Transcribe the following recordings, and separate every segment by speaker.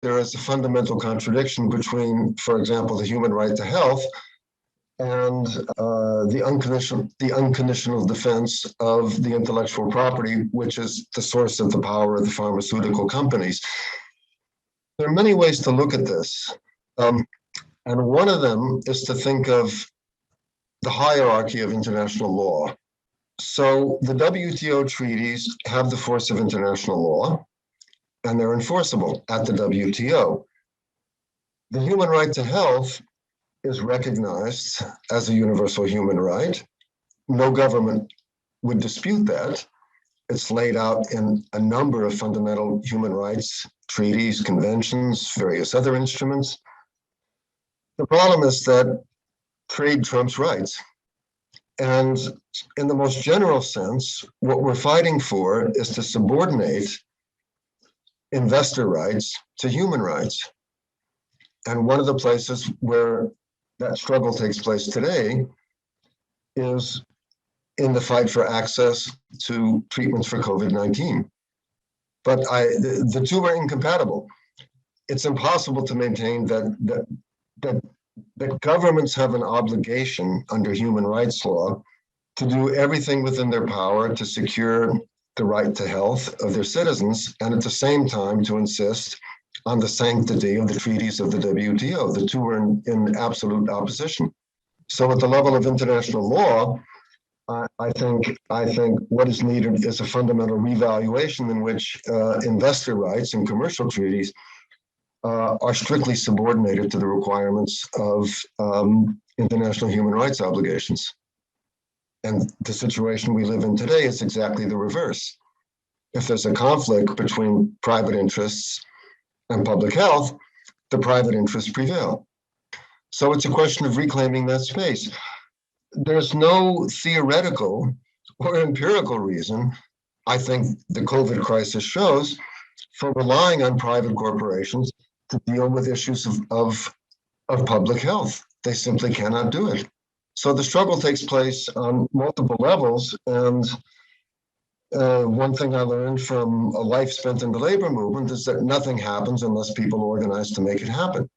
Speaker 1: there is a fundamental contradiction between, for example, the human right to health and the unconditional defense of the intellectual property, which is the source of the power of the pharmaceutical companies. There are many ways to look at this. And one of them is to think of the hierarchy of international law. So the WTO treaties have the force of international law, and they're enforceable at the WTO. The human right to health is recognized as a universal human right. No government would dispute that. It's laid out in a number of fundamental human rights treaties, conventions, various other instruments. The problem is that trade trumps rights. And in the most general sense, what we're fighting for is to subordinate investor rights to human rights. And one of the places where that struggle takes place today is in the fight for access to treatments for COVID-19. But the two are incompatible. It's impossible to maintain that governments have an obligation under human rights law to do everything within their power to secure the right to health of their citizens, and at the same time to insist on the sanctity of the treaties of the WTO. The two are in absolute opposition. So at the level of international law, I think what is needed is a fundamental revaluation in which investor rights and commercial treaties are strictly subordinated to the requirements of international human rights obligations. And the situation we live in today is exactly the reverse. If there's a conflict between private interests and public health, the private interests prevail. So it's a question of reclaiming that space. There's no theoretical or empirical reason, I think the COVID crisis shows, for relying on private corporations to deal with issues of public health. They simply cannot do it. So the struggle takes place on multiple levels. And one thing I learned from a life spent in the labor movement is that nothing happens unless people organize to make it happen.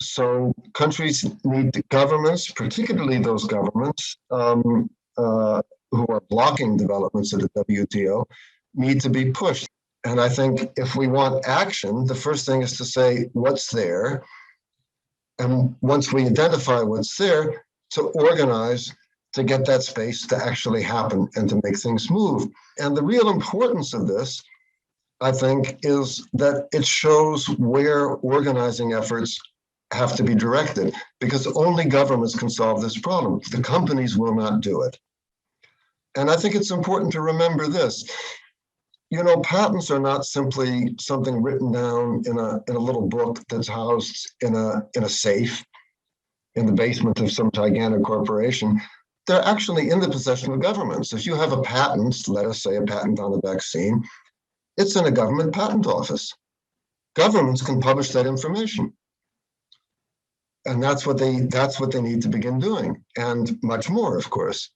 Speaker 1: So countries need governments, particularly those governments who are blocking developments at the WTO, need to be pushed. And I think if we want action, the first thing is to say what's there. And once we identify what's there, to organize to get that space to actually happen and to make things move. And the real importance of this, I think, is that it shows where organizing efforts have to be directed, because only governments can solve this problem. The companies will not do it. And I think it's important to remember this. You know, patents are not simply something written down in a little book that's housed in a safe in the basement of some gigantic corporation. They're actually in the possession of governments. If you have a patent, let us say a patent on a vaccine, it's in a government patent office. Governments can publish that information. And that's what they need to begin doing, and much more, of course.